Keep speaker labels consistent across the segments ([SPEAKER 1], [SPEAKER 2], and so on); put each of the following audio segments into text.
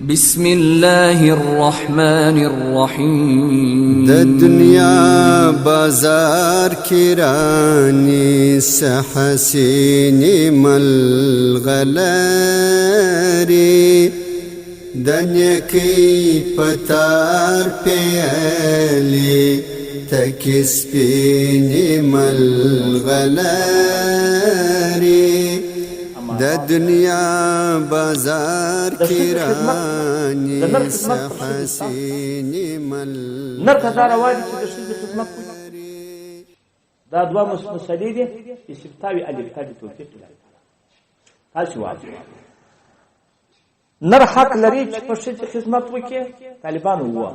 [SPEAKER 1] بسم الله الرحمن الرحيم
[SPEAKER 2] د دنیا بازار کرانی سحسین ملغلری دنیکی پتار پیلی تکسپین ملغلری د دنیا بازار کرانی سحسین ملغلری
[SPEAKER 3] نرخ هزار وادي چې د ښځې خدمت کوي دا دوه مسلې دي چې سبتاوي الفتا دي توفیق لري تاسو واځي نر حق لري چې په ښځې خدمت وکړي طالبان وو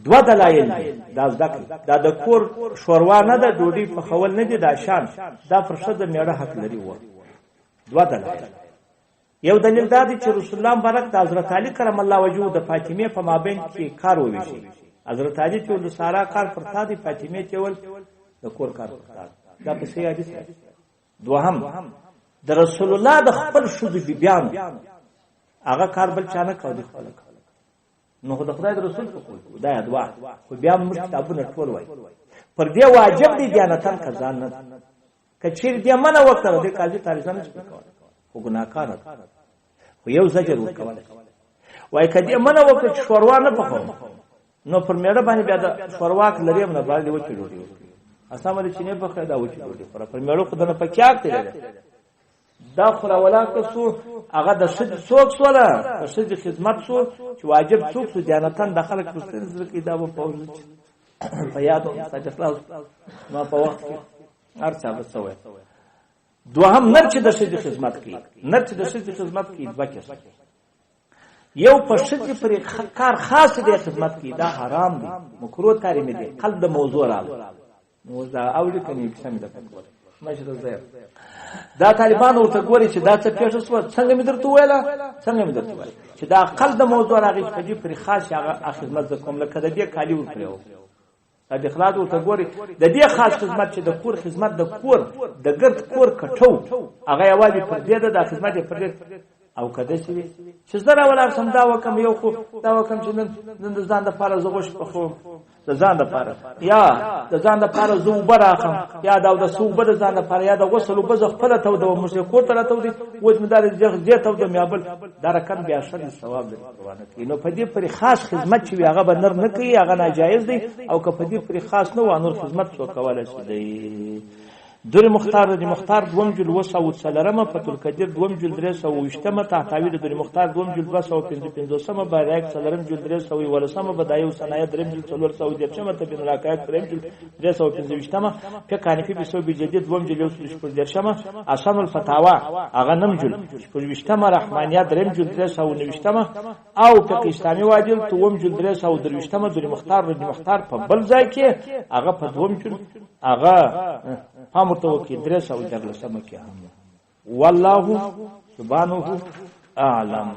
[SPEAKER 3] دوه دلایل دا ځکه دا د کور شوروا نه ده ډوډۍ په خول نه دي دا شان دا پر ښځه میړه حق لري وو دوه دلایل یو دلیل دا دی چې رسول الله مبارک د حضرت علی کرم الله وجهه د فاطمه په مابین کې کار وویشي حضرت علی ته د سارا کار پرتا دی فاطمه ته ول د کور کار پرتا دا په صحیح حدیث دوهم د رسول الله د خپل شذ بیان هغه کار بل چانه کوي خپل نو خدای خدای د رسول په قول دا دوا خو بیا موږ کتابونه ټول وای پر دې واجب دي دیانتن کزان نه کچیر دې منه وکړه د قاضي تاریخانه څه خو ګناکار خو یو زجر ورکول وای کدی منه وکړه شوروا نه پخو نو پر میړه باندې بیا د شوروا لري نه باندې وچی ډوډۍ اسامه چې نه پخې دا وچی ډوډۍ پر میړه خو دنه پکیاک دی دا خو ولا کسو هغه د شد څوک سوله د شد خدمت سو چې واجب څوک سو دیانتن داخله کړستل ځکه دا په پوز په یادو ساجخلاص ما په وخت هر څه وسوي دوهم نر چې د شد خدمت کوي نر چې د شد خدمت کوي وکړي یو په شد پر کار خاص دی خدمت کوي دا حرام دی مکروه کاری نه دی قلب موضوع راغلی نو دا اوري کني قسم ده پکور مشه زه دا طالبان ورته ګوري چې دا څه پیښه شو څنګه مې درته ویله چې دا عقل د موضوع راغی چې په پر خاص هغه خدمت کوم لکه د دې کالی ورکړو د اخلاص ورته ګوري د دې خاص خدمت چې د کور خدمت د کور د ګرد کور کټو هغه یوازې پر دې د خدمت پر دې او کده چې زړه ولا سم دا وکم یو خو دا وکم چې نن د ځان د پاره زغوش په خو د ځان د پاره یا د ځان د پاره زو براخم یا دا د سوبه د ځان د پاره یا د غسل وبز خپل ته د مشه کو ته ته دي وځمدار زه ته د میابل دا رقم بیا شر ثواب دی روانه نو په دې پر خاص خدمت چې هغه بنر نه کوي هغه ناجایز دی او که په دې پر خاص نه و نور خدمت څو کولای شي دی در مختار د مختار دوم جل وسو سلرمه فتل کدیر دوم جل درس او وشتمه تحتوی د مختار دوم جل 255 بارک سلرم جل درس او ولسمه بدایو صنایع درم جل 410 ته بن راکات درم جل 355 په کانفی بسو بجدید دوم جل 110 اسان الفتاوا اغه نم جل 20 رحمانیه درم جل 390 او په اسلامي واجب دوم جل 320 د مختار د مختار په بل ځای کې اغه په دوم جل اغه امرته کې درس او جګړه سم کې والله سبحانه اعلم